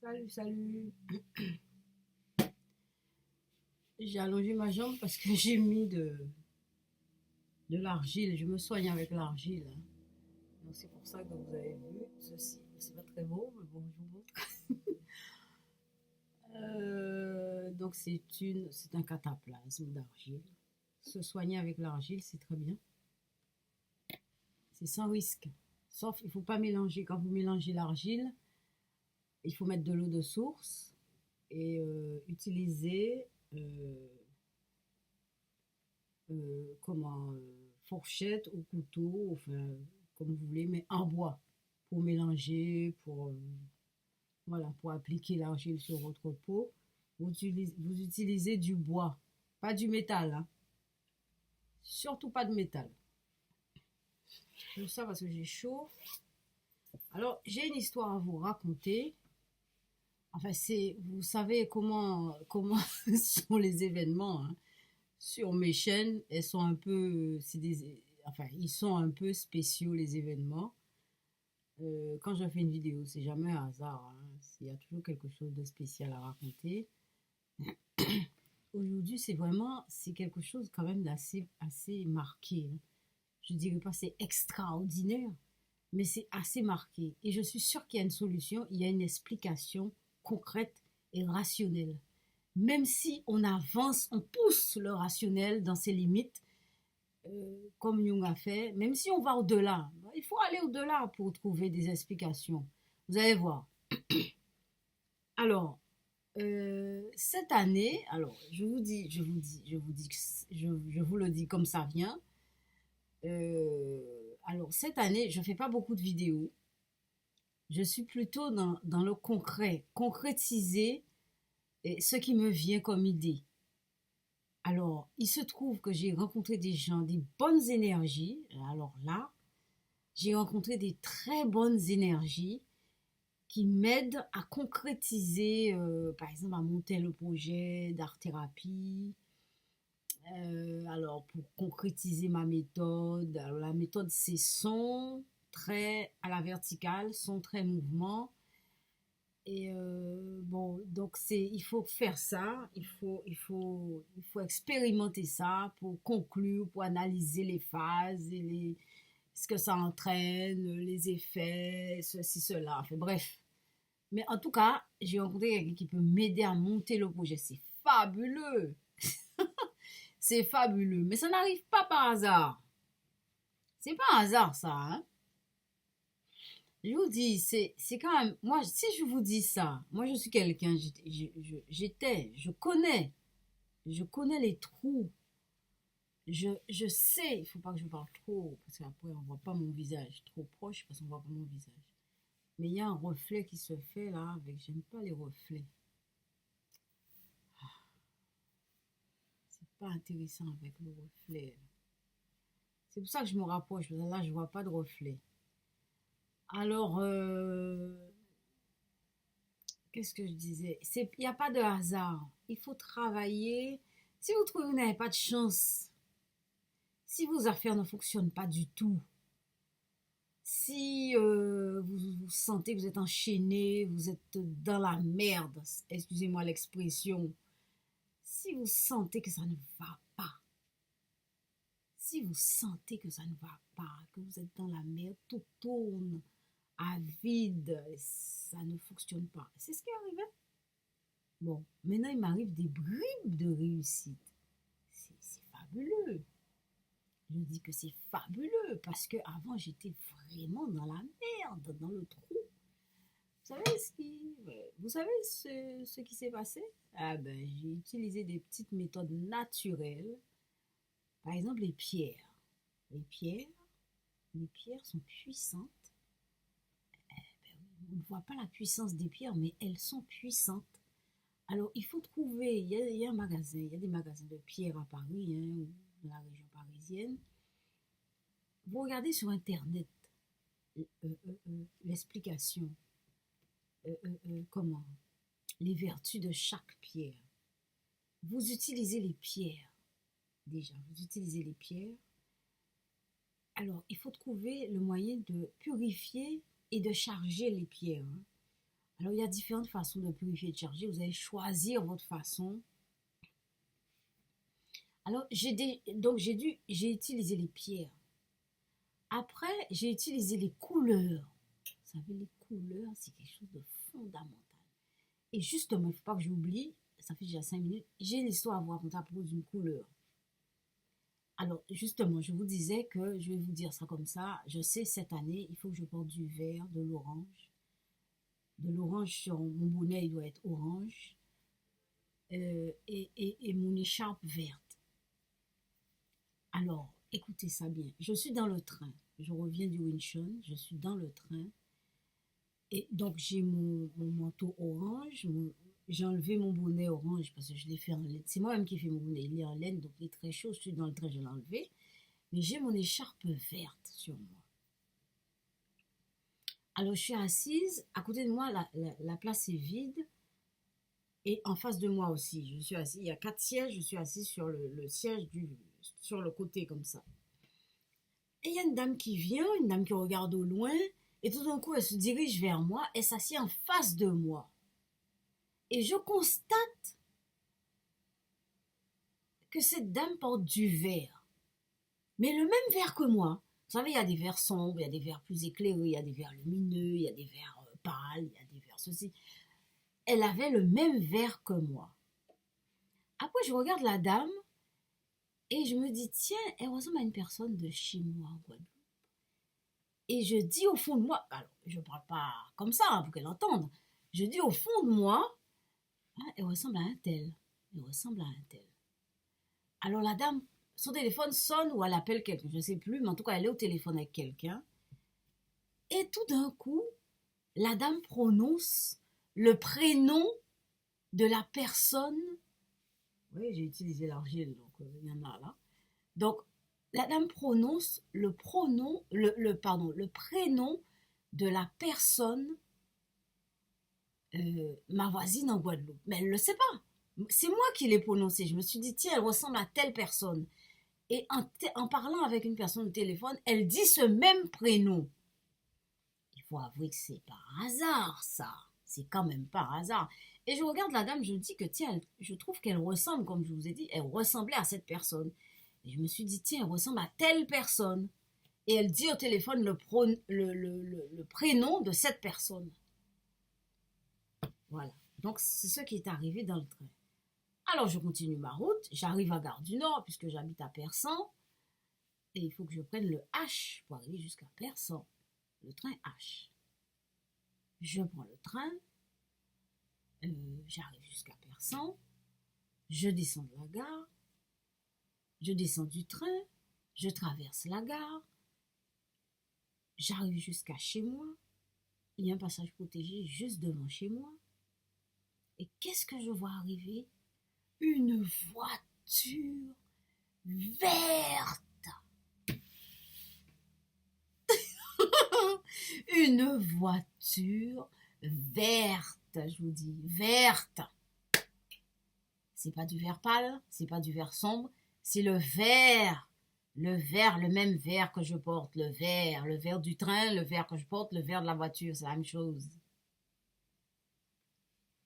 Salut, salut. J'ai allongé ma jambe parce que j'ai mis de l'argile. Je me soigne avec l'argile, hein. Donc c'est pour ça que vous avez vu ceci. C'est pas très beau, mais bon, je vous montre. Donc c'est un cataplasme d'argile. Se soigner avec l'argile, c'est très bien. C'est sans risque. Sauf, il faut pas mélanger. Quand vous mélangez l'argile, il faut mettre de l'eau de source et utiliser fourchette ou couteau, enfin, comme vous voulez, mais en bois, pour mélanger, voilà, pour appliquer l'argile sur votre peau. Vous utilisez du bois, pas du métal, hein. Surtout pas de métal. Tout ça parce que j'ai chaud. Alors, j'ai une histoire à vous raconter. Enfin, vous savez comment sont les événements, hein. Sur mes chaînes, elles sont un peu, enfin, ils sont un peu spéciaux les événements. Quand je fais une vidéo, c'est jamais un hasard, hein. Il y a toujours quelque chose de spécial à raconter. Aujourd'hui, c'est quelque chose quand même assez marqué, hein. Je dirais pas c'est extraordinaire, mais c'est assez marqué. Et je suis sûre qu'il y a une solution, il y a une explication concrète et rationnelle. Même si on avance, on pousse le rationnel dans ses limites, comme Jung a fait, même si on va au-delà, il faut aller au-delà pour trouver des explications. Vous allez voir. Alors, cette année, alors je vous le dis comme ça vient. Alors, cette année, je ne fais pas beaucoup de vidéos. Je suis plutôt dans le concret, concrétiser ce qui me vient comme idée. Alors, il se trouve que j'ai rencontré des gens, des bonnes énergies. Alors là, j'ai rencontré des très bonnes énergies qui m'aident à concrétiser, par exemple, à monter le projet d'art-thérapie. Alors, pour concrétiser ma méthode, alors la méthode, c'est son, trait à la verticale, son, trait, mouvement. Et bon, donc il faut faire ça, il faut expérimenter ça pour conclure, pour analyser les phases et ce que ça entraîne, les effets, ceci, cela. Enfin, bref. Mais en tout cas, j'ai rencontré quelqu'un qui peut m'aider à monter le projet. C'est fabuleux. C'est fabuleux. Mais ça n'arrive pas par hasard. C'est pas un hasard, ça, hein. Je vous dis, c'est quand même, moi, si je vous dis ça, moi je suis quelqu'un, je connais les trous, je sais, il faut pas que je parle trop, parce qu'après on voit pas mon visage trop proche, parce qu'on voit pas mon visage. Mais il y a un reflet qui se fait là, j'aime pas les reflets. C'est pas intéressant avec le reflet. C'est pour ça que je me rapproche, parce que là je vois pas de reflet. Alors, qu'est-ce que je disais? Il n'y a pas de hasard. Il faut travailler. Si vous trouvez que vous n'avez pas de chance, si vos affaires ne fonctionnent pas du tout, si vous sentez que vous êtes enchaîné, vous êtes dans la merde, excusez-moi l'expression, si vous sentez que ça ne va pas, si vous sentez que ça ne va pas, que vous êtes dans la merde, tout tourne à vide, ça ne fonctionne pas. C'est ce qui est arrivé. Bon, maintenant il m'arrive des bribes de réussite. C'est fabuleux. Je dis que c'est fabuleux parce que avant j'étais vraiment dans la merde, dans le trou. Vous savez ce qui s'est passé? Ah ben, j'ai utilisé des petites méthodes naturelles. Par exemple, les pierres. Les pierres, les pierres sont puissantes. On ne voit pas la puissance des pierres, mais elles sont puissantes. Alors, il faut trouver, il y a un magasin, il y a des magasins de pierres à Paris, hein, dans la région parisienne. Vous regardez sur Internet l'explication, comment, les vertus de chaque pierre. Vous utilisez les pierres, déjà, vous utilisez les pierres. Alors, il faut trouver le moyen de purifier et de charger les pierres, hein. Alors, il y a différentes façons de purifier et de charger. Vous allez choisir votre façon. Alors, j'ai utilisé les pierres. Après, j'ai utilisé les couleurs. Vous savez, les couleurs, c'est quelque chose de fondamental. Et justement, il ne faut pas que j'oublie, ça fait déjà 5 minutes, j'ai une histoire à vous raconter à propos d'une couleur. Alors, justement, je vous disais que je vais vous dire ça comme ça. Je sais, cette année, il faut que je porte du vert, de l'orange. De l'orange sur mon bonnet, il doit être orange. Et mon écharpe verte. Alors, écoutez ça bien. Je suis dans le train. Je reviens du Winchon. Je suis dans le train. Et donc, j'ai mon manteau orange. J'ai enlevé mon bonnet orange parce que je l'ai fait en laine. C'est moi-même qui fais mon bonnet. Il est en laine, donc il est très chaud. Je suis dans le train, je l'ai enlevé. Mais j'ai mon écharpe verte sur moi. Alors, je suis assise. À côté de moi, la place est vide. Et en face de moi aussi, je suis assise. Il y a 4 sièges. Je suis assise sur le siège sur le côté comme ça. Et il y a une dame qui vient, une dame qui regarde au loin. Et tout d'un coup, elle se dirige vers moi. Elle s'assied en face de moi. Et je constate que cette dame porte du vert. Mais le même vert que moi. Vous savez, il y a des verts sombres, il y a des verts plus éclairés, il y a des verts lumineux, il y a des verts pâles, il y a des verts ceci. Elle avait le même vert que moi. Après, je regarde la dame et je me dis, tiens, elle ressemble à une personne de chez moi en Guadeloupe. Et je dis au fond de moi, alors je ne parle pas comme ça pour qu'elle entende, je dis au fond de moi, ah, elle ressemble à un tel, elle ressemble à un tel. Alors la dame, son téléphone sonne ou elle appelle quelqu'un, je ne sais plus, mais en tout cas elle est au téléphone avec quelqu'un. Et tout d'un coup, la dame prononce le prénom de la personne. Oui, j'ai utilisé l'argile, donc il y en a là. Donc, la dame prononce le prénom de la personne, ma voisine en Guadeloupe. Mais elle ne le sait pas. C'est moi qui l'ai prononcé. Je me suis dit, tiens, elle ressemble à telle personne. Et en parlant avec une personne au téléphone, elle dit ce même prénom. Il faut avouer que c'est par hasard, ça. C'est quand même par hasard. Et je regarde la dame, je dis que tiens, je trouve qu'elle ressemble, comme je vous ai dit, elle ressemblait à cette personne. Et je me suis dit, tiens, elle ressemble à telle personne. Et elle dit au téléphone le prénom de cette personne. Voilà. Donc, c'est ce qui est arrivé dans le train. Alors, je continue ma route. J'arrive à Gare du Nord, puisque j'habite à Persan. Et il faut que je prenne le H pour arriver jusqu'à Persan. Le train H. Je prends le train. J'arrive jusqu'à Persan. Je descends de la gare. Je descends du train. Je traverse la gare. J'arrive jusqu'à chez moi. Il y a un passage protégé juste devant chez moi. Et qu'est-ce que je vois arriver? Une voiture verte. Une voiture verte, je vous dis, verte. C'est pas du vert pâle, c'est pas du vert sombre, c'est le vert. Le vert, le même vert que je porte, le vert du train, le vert que je porte, le vert de la voiture, c'est la même chose.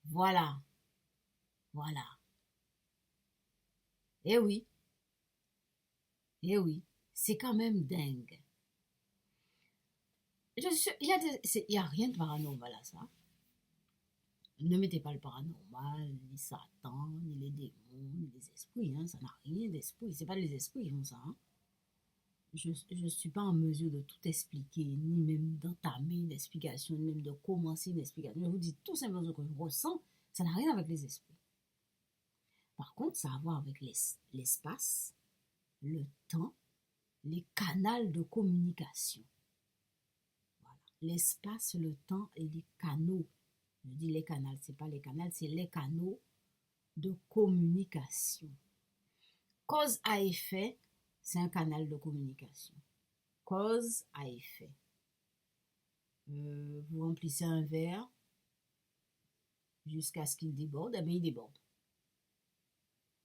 Voilà, voilà. Eh oui, eh oui, c'est quand même dingue. Il y a rien de paranormal à ça. Ne mettez pas le paranormal, ni Satan, ni les démons, ni les esprits. Hein, ça n'a rien d'esprit. C'est pas les esprits qui font ça. Hein. Je ne suis pas en mesure de tout expliquer, ni même d'entamer une explication, ni même de commencer une explication. Je vous dis tout simplement ce que je ressens. Ça n'a rien avec les esprits. Par contre, ça a à voir avec l'espace, le temps, les canaux de communication. Voilà. L'espace, le temps et les canaux. Je dis les canaux, c'est pas les canaux, c'est les canaux de communication. Cause à effet, c'est un canal de communication. Cause à effet. Vous remplissez un verre jusqu'à ce qu'il déborde, eh bien il déborde.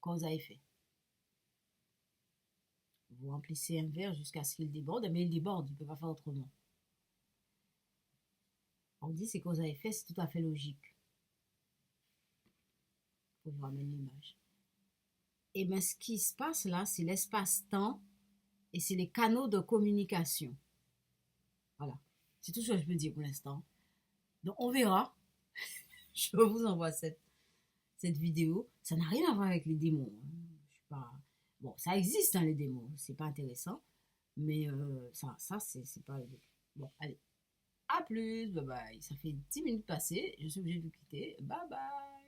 Cause à effet. Vous remplissez un verre jusqu'à ce qu'il déborde, eh bien il déborde, il ne peut pas faire autrement. On dit c'est cause à effet, c'est tout à fait logique. Faut que je ramène l'image. Et bien, ce qui se passe là, c'est l'espace-temps et c'est les canaux de communication. Voilà. C'est tout ce que je peux dire pour l'instant. Donc, on verra. Je vous envoie cette vidéo. Ça n'a rien à voir avec les démons, hein. Je suis pas... Bon, ça existe, hein, les démons. C'est pas intéressant. Mais ça c'est pas... Bon, allez. À plus. Bye bye. Ça fait 10 minutes passées. Je suis obligée de vous quitter. Bye bye.